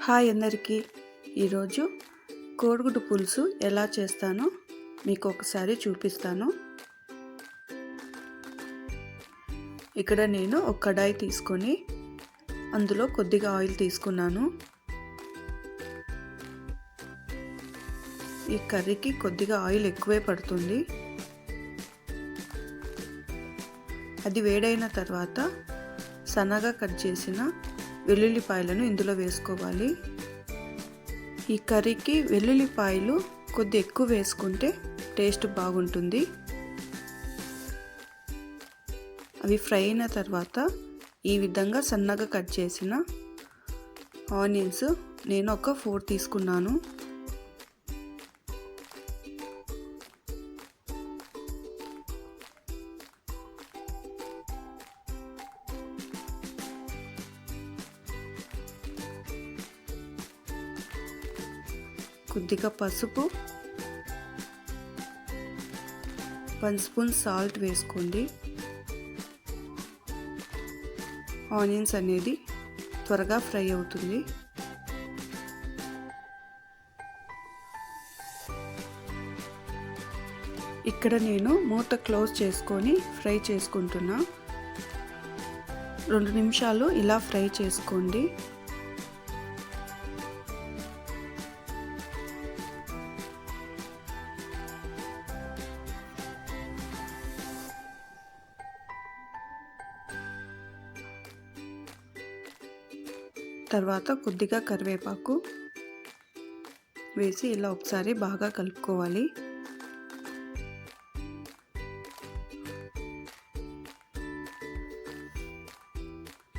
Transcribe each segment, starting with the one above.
Hi అందరికీ. ఈరోజు కోడిగుడ్డు పులుసు ఎలా చేస్తానో మీకు ఒకసారి చూపిస్తాను. ఇక్కడ నేను ఒక కడాయి తీసుకొని అందులో కొద్దిగా ఆయిల్ తీసుకున్నాను. ఈ కర్రీకి కొద్దిగా ఆయిల్ ఎక్కువే పడుతుంది. అది వేడైన తర్వాత సన్నగా కట్ చేసిన వెల్లుల్లిపాయలను ఇందులో వేసుకోవాలి. ఈ కర్రీకి వెల్లుల్లిపాయలు కొద్ది ఎక్కువ వేసుకుంటే టేస్ట్ బాగుంటుంది. అవి ఫ్రై అయిన తర్వాత ఈ విధంగా సన్నగా కట్ చేసిన ఆనియన్స్ నేను ఒక 4 తీసుకున్నాను. కొద్దిగా పసుపు, 1 స్పూన్ సాల్ట్ వేసుకోండి. ఆనియన్స్ అనేది త్వరగా ఫ్రై అవుతుంది. ఇక్కడ నేను మూత క్లోజ్ చేసుకొని ఫ్రై చేసుకుంటున్నా. 2 నిమిషాలు ఇలా ఫ్రై చేసుకోండి. తర్వాత కొద్దిగా కరివేపాకు వేసి ఇలా ఒకసారి బాగా కలుపుకోవాలి.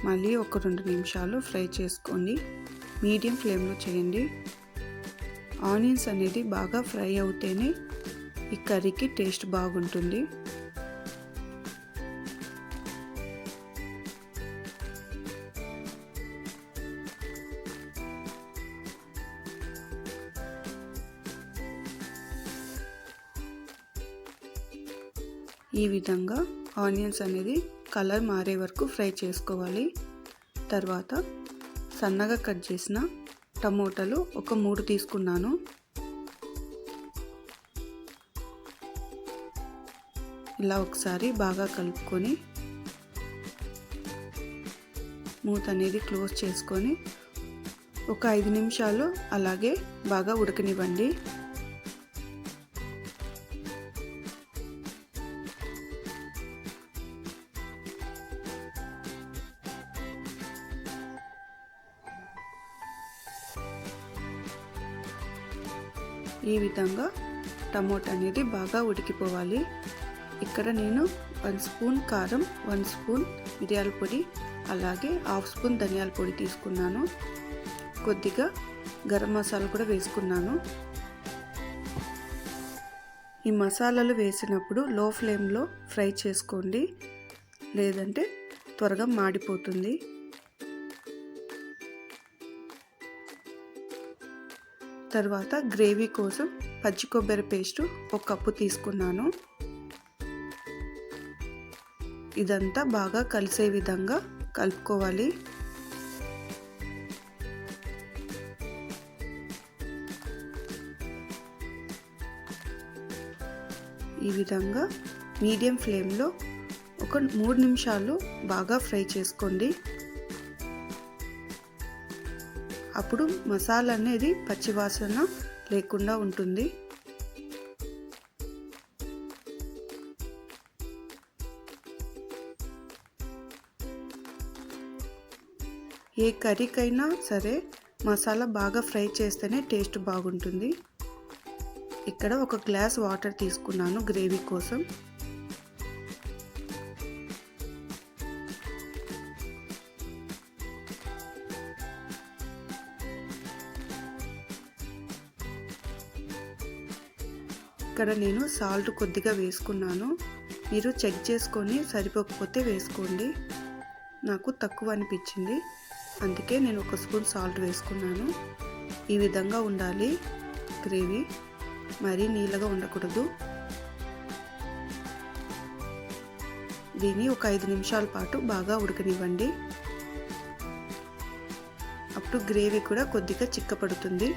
మళ్ళీ ఒక 2 నిమిషాలు ఫ్రై చేసుకోండి. మీడియం ఫ్లేమ్లో చేయండి. ఆనియన్స్ అనేది బాగా ఫ్రై అవుతేనే ఈ కర్రీకి టేస్ట్ బాగుంటుంది. ఈ విధంగా ఆనియన్స్ అనేది కలర్ మారే వరకు ఫ్రై చేసుకోవాలి. తర్వాత సన్నగా కట్ చేసిన టమోటాలు ఒక 3 తీసుకున్నాను. ఇలా ఒకసారి బాగా కలుపుకొని మూత అనేది క్లోజ్ చేసుకొని ఒక 5 నిమిషాలు అలాగే బాగా ఉడకనివ్వండి. ఈ విధంగా టమోటా అనేది బాగా ఉడికిపోవాలి. ఇక్కడ నేను 1 స్పూన్ కారం, 1 స్పూన్ మిరియాల పొడి, అలాగే 1/2 స్పూన్ ధనియాల పొడి తీసుకున్నాను. కొద్దిగా గరం మసాలా కూడా వేసుకున్నాను. ఈ మసాలాలు వేసినప్పుడు లో ఫ్లేమ్లో ఫ్రై చేసుకోండి, లేదంటే త్వరగా మాడిపోతుంది. తర్వాత గ్రేవీ కోసం పచ్చి కొబ్బరి పేస్టు 1 కప్పు తీసుకున్నాను. ఇదంతా బాగా కలిసే విధంగా కలుపుకోవాలి. ఈ విధంగా మీడియం ఫ్లేమ్లో ఒక 3 నిమిషాలు బాగా ఫ్రై చేసుకోండి. అప్పుడు మసాలా అనేది పచ్చివాసన లేకుండా ఉంటుంది. ఏ కర్రీకైనా సరే మసాలా బాగా ఫ్రై చేస్తేనే టేస్ట్ బాగుంటుంది. ఇక్కడ ఒక గ్లాస్ వాటర్ తీసుకున్నాను గ్రేవీ కోసం. ఇక్కడ నేను సాల్ట్ కొద్దిగా వేసుకున్నాను. మీరు చెక్ చేసుకొని సరిపోకపోతే వేసుకోండి. నాకు తక్కువ అనిపించింది, అందుకే నేను 1 స్పూన్ సాల్ట్ వేసుకున్నాను. ఈ విధంగా ఉండాలి గ్రేవీ, మరీ నీళ్ళగా ఉండకూడదు. దీన్ని ఒక 5 నిమిషాల పాటు బాగా ఉడకనివ్వండి. అప్పుడు గ్రేవీ కూడా కొద్దిగా చిక్కపడుతుంది.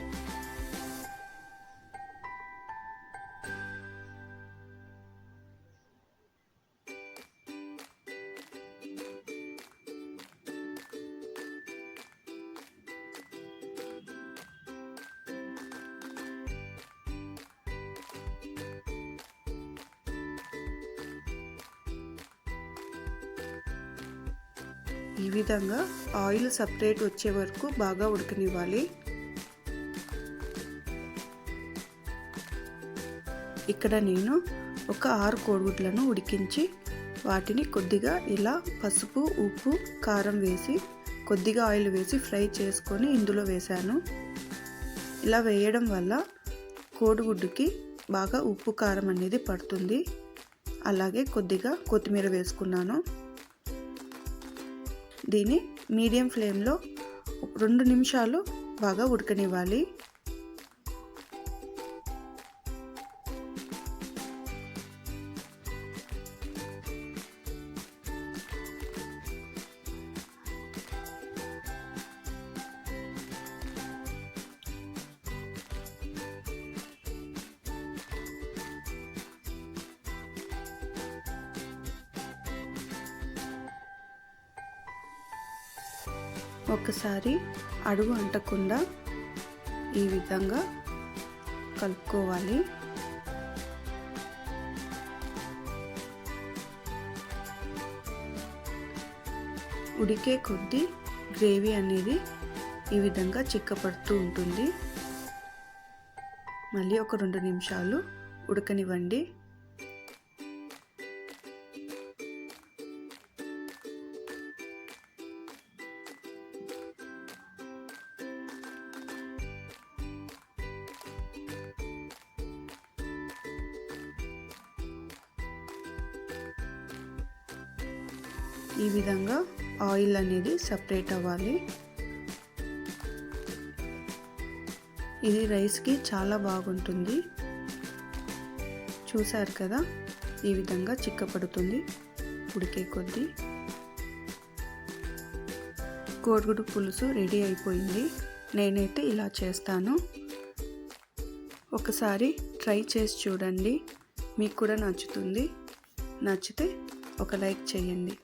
ఈ విధంగా ఆయిల్ సపరేట్ వచ్చే వరకు బాగా ఉడకనివ్వాలి. ఇక్కడ నేను ఒక 6 కోడిగుడ్లను ఉడికించి వాటిని కొద్దిగా ఇలా పసుపు, ఉప్పు, కారం వేసి కొద్దిగా ఆయిల్ వేసి ఫ్రై చేసుకొని ఇందులో వేశాను. ఇలా వేయడం వల్ల కోడిగుడ్డుకి బాగా ఉప్పు, కారం అనేది పడుతుంది. అలాగే కొద్దిగా కొత్తిమీర వేసుకున్నాను. దీన్ని మీడియం ఫ్లేమ్లో 2 నిమిషాలు బాగా ఉడకనివ్వాలి. ఒకసారి అడుగు అంటకుండా ఈ విధంగా కలుపుకోవాలి. ఉడికే కొద్దీ గ్రేవీ అనేది ఈ విధంగా చిక్కపడుతూ ఉంటుంది. మళ్ళీ ఒక 2 నిమిషాలు ఉడకనివ్వండి. ఈ విధంగా ఆయిల్ అనేది సపరేట్ అవ్వాలి. ఇది రైస్కి చాలా బాగుంటుంది. చూసారు కదా, ఈ విధంగా చిక్కపడుతుంది ఉడికే కొద్దీ. కోడిగుడ్డు పులుసు రెడీ అయిపోయింది. నేనైతే ఇలా చేస్తాను. ఒకసారి ట్రై చేసి చూడండి, మీకు కూడా నచ్చుతుంది. నచ్చితే ఒక లైక్ చేయండి.